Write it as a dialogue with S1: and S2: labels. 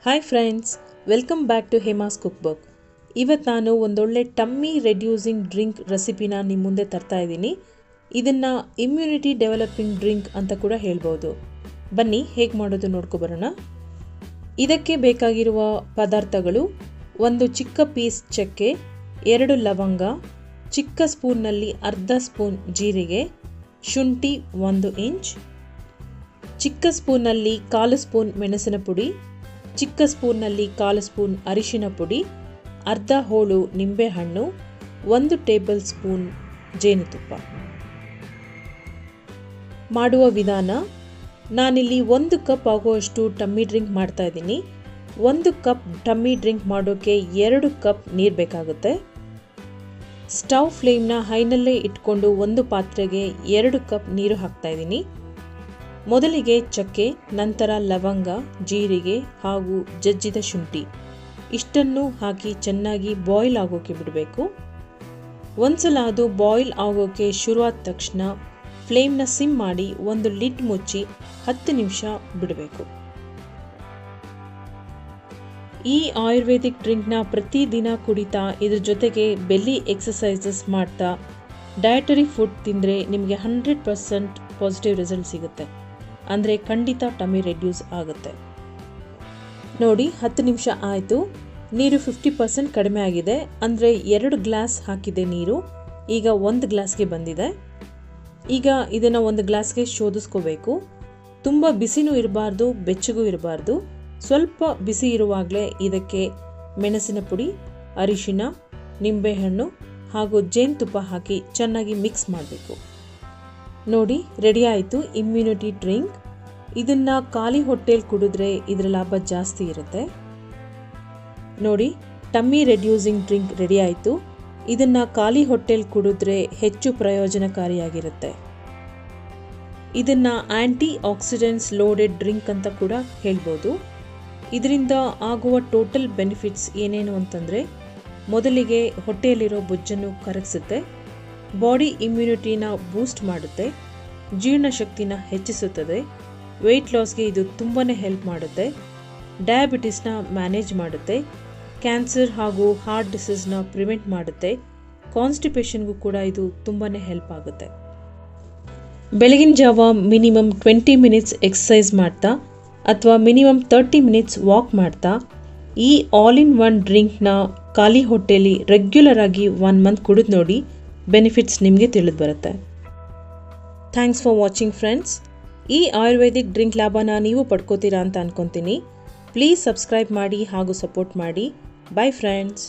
S1: Hi friends, welcome back to Hema's cookbook. ಇವತ್ತು ನಾನು ಒಂದೊಳ್ಳೆ ಟಮ್ಮಿ ರೆಡ್ಯೂಸಿಂಗ್ ಡ್ರಿಂಕ್ ರೆಸಿಪಿನ ನಿಮ್ಮ ಮುಂದೆ ತರ್ತಾ ಇದ್ದೀನಿ. ಇದನ್ನು ಇಮ್ಯುನಿಟಿ ಡೆವಲಪಿಂಗ್ ಡ್ರಿಂಕ್ ಅಂತ ಕೂಡ ಹೇಳ್ಬೋದು. ಬನ್ನಿ ಹೇಗೆ ಮಾಡೋದು ನೋಡ್ಕೊಬರೋಣ. ಇದಕ್ಕೆ ಬೇಕಾಗಿರುವ ಪದಾರ್ಥಗಳು: ಒಂದು ಚಿಕ್ಕ ಪೀಸ್ ಚಕ್ಕೆ, 2 ಲವಂಗ, ಚಿಕ್ಕ ಸ್ಪೂನ್ನಲ್ಲಿ ಅರ್ಧ ಸ್ಪೂನ್ ಜೀರಿಗೆ, ಶುಂಠಿ 1 ಇಂಚ್, ಚಿಕ್ಕ ಸ್ಪೂನ್ನಲ್ಲಿ 1/4 ಸ್ಪೂನ್ ಮೆಣಸಿನ ಪುಡಿ, ಚಿಕ್ಕ ಸ್ಪೂನ್ನಲ್ಲಿ 1/4 ಸ್ಪೂನ್ ಅರಿಶಿನ ಪುಡಿ, ಅರ್ಧ ಹೋಳು ನಿಂಬೆಹಣ್ಣು, 1 ಟೇಬಲ್ ಸ್ಪೂನ್ ಜೇನುತುಪ್ಪ. ಮಾಡುವ ವಿಧಾನ: ನಾನಿಲ್ಲಿ 1 ಕಪ್ ಆಗುವಷ್ಟು ಟಮ್ಮಿ ಡ್ರಿಂಕ್ ಮಾಡ್ತಾ ಇದ್ದೀನಿ. 1 ಕಪ್ ಟಮ್ಮಿ ಡ್ರಿಂಕ್ ಮಾಡೋಕ್ಕೆ 2 ಕಪ್ ನೀರು ಬೇಕಾಗುತ್ತೆ. ಸ್ಟವ್ ಫ್ಲೇಮ್ನ ಹೈನಲ್ಲೇ ಇಟ್ಕೊಂಡು ಒಂದು ಪಾತ್ರೆಗೆ 2 ಕಪ್ ನೀರು ಹಾಕ್ತಾ ಇದ್ದೀನಿ. ಮೊದಲಿಗೆ ಚಕ್ಕೆ, ನಂತರ ಲವಂಗ, ಜೀರಿಗೆ ಹಾಗೂ ಜಜ್ಜಿದ ಶುಂಠಿ ಇಷ್ಟನ್ನು ಹಾಕಿ ಚೆನ್ನಾಗಿ ಬಾಯ್ಲ್ ಆಗೋಕ್ಕೆ ಬಿಡಬೇಕು. ಒಂದ್ಸಲ ಅದು ಬಾಯ್ಲ್ ಆಗೋಕ್ಕೆ ಶುರುವಾದ ತಕ್ಷಣ ಫ್ಲೇಮ್ನ ಸಿಮ್ ಮಾಡಿ ಒಂದು ಲಿಡ್ ಮುಚ್ಚಿ 10 ನಿಮಿಷ ಬಿಡಬೇಕು. ಈ ಆಯುರ್ವೇದಿಕ್ ಡ್ರಿಂಕ್ನ ಪ್ರತಿದಿನ ಕುಡಿತಾ ಇದ್ರ ಜೊತೆಗೆ ಬೆಲ್ಲಿ ಎಕ್ಸಸೈಸಸ್ ಮಾಡ್ತಾ ಡಯಟರಿ ಫುಡ್ ತಿಂದರೆ ನಿಮಗೆ 100% ಪಾಸಿಟಿವ್ ರಿಸಲ್ಟ್ ಸಿಗುತ್ತೆ. ಅಂದರೆ ಖಂಡಿತ ಟಮ್ಮಿ ರೆಡ್ಯೂಸ್ ಆಗುತ್ತೆ. ನೋಡಿ, 10 ನಿಮಿಷ ಆಯಿತು. ನೀರು 50% ಕಡಿಮೆ ಆಗಿದೆ. ಅಂದರೆ 2 ಗ್ಲಾಸ್ ಹಾಕಿದೆ ನೀರು, ಈಗ 1 ಗ್ಲಾಸ್ಗೆ ಬಂದಿದೆ. ಈಗ ಇದನ್ನು 1 ಗ್ಲಾಸ್ಗೆ ಶೋಧಿಸ್ಕೋಬೇಕು. ತುಂಬ ಬಿಸಿನೂ ಇರಬಾರ್ದು, ಬೆಚ್ಚಗೂ ಇರಬಾರ್ದು. ಸ್ವಲ್ಪ ಬಿಸಿ ಇರುವಾಗಲೇ ಇದಕ್ಕೆ ಮೆಣಸಿನ ಪುಡಿ, ಅರಿಶಿನ, ನಿಂಬೆಹಣ್ಣು ಹಾಗೂ ಜೇನುತುಪ್ಪ ಹಾಕಿ ಚೆನ್ನಾಗಿ ಮಿಕ್ಸ್ ಮಾಡಬೇಕು. ನೋಡಿ, ರೆಡಿ ಆಯಿತು ಇಮ್ಯುನಿಟಿ ಡ್ರಿಂಕ್. ಇದನ್ನು ಖಾಲಿ ಹೊಟ್ಟೆಲಿ ಕುಡಿದ್ರೆ ಇದರ ಲಾಭ ಜಾಸ್ತಿ ಇರುತ್ತೆ. ನೋಡಿ, ಟಮ್ಮಿ ರೆಡ್ಯೂಸಿಂಗ್ ಡ್ರಿಂಕ್ ರೆಡಿ ಆಯಿತು. ಇದನ್ನು ಖಾಲಿ ಹೊಟ್ಟೆಲಿ ಕುಡಿದ್ರೆ ಹೆಚ್ಚು ಪ್ರಯೋಜನಕಾರಿಯಾಗಿರುತ್ತೆ. ಇದನ್ನು ಆ್ಯಂಟಿ ಆಕ್ಸಿಡೆಂಟ್ಸ್ ಲೋಡೆಡ್ ಡ್ರಿಂಕ್ ಅಂತ ಕೂಡ ಹೇಳ್ಬೋದು. ಇದರಿಂದ ಆಗುವ ಟೋಟಲ್ ಬೆನಿಫಿಟ್ಸ್ ಏನೇನು ಅಂತಂದರೆ, ಮೊದಲಿಗೆ ಹೊಟ್ಟೆಯಲ್ಲಿರೋ ಬೊಜ್ಜನ್ನು ಕರಗಿಸುತ್ತೆ, ಬಾಡಿ ಇಮ್ಯುನಿಟಿನ ಬೂಸ್ಟ್ ಮಾಡುತ್ತೆ, ಜೀರ್ಣಶಕ್ತಿನ ಹೆಚ್ಚಿಸುತ್ತದೆ, ವೆಯ್ಟ್ ಲಾಸ್ಗೆ ಇದು ತುಂಬಾ ಹೆಲ್ಪ್ ಮಾಡುತ್ತೆ, ಡಯಾಬಿಟಿಸ್ನ ಮ್ಯಾನೇಜ್ ಮಾಡುತ್ತೆ, ಕ್ಯಾನ್ಸರ್ ಹಾಗೂ ಹಾರ್ಟ್ ಡಿಸೀಸ್ನ ಪ್ರಿವೆಂಟ್ ಮಾಡುತ್ತೆ, ಕಾನ್ಸ್ಟಿಪೇಷನ್ಗೂ ಕೂಡ ಇದು ತುಂಬಾ ಹೆಲ್ಪ್ ಆಗುತ್ತೆ. ಬೆಳಗಿನ ಜಾವ ಮಿನಿಮಮ್ 20 ಮಿನಿಟ್ಸ್ ಎಕ್ಸಸೈಸ್ ಮಾಡ್ತಾ ಅಥವಾ ಮಿನಿಮಮ್ 30 ಮಿನಿಟ್ಸ್ ವಾಕ್ ಮಾಡ್ತಾ ಈ ಆಲ್ ಇನ್ ಒನ್ ಡ್ರಿಂಕ್ನ ಖಾಲಿ ಹೊಟ್ಟೆಯಲ್ಲಿ ರೆಗ್ಯುಲರ್ ಆಗಿ 1 ಮಂತ್ ಕುಡಿದು ನೋಡಿ, ಬೆನಿಫಿಟ್ಸ್ ನಿಮಗೆ ತಿಳಿದು ಬರುತ್ತೆ. Thanks for watching friends. ಈ ಆಯುರ್ವೇದಿಕ್ ಡ್ರಿಂಕ್ ಲಾಭನ ನೀವು ಪಡ್ಕೋತೀರಾ ಅಂತ ಅನ್ಕೊತೀನಿ. ಪ್ಲೀಸ್ ಸಬ್ಸ್ಕ್ರೈಬ್ ಮಾಡಿ ಹಾಗೂ ಸಪೋರ್ಟ್ ಮಾಡಿ. By friends.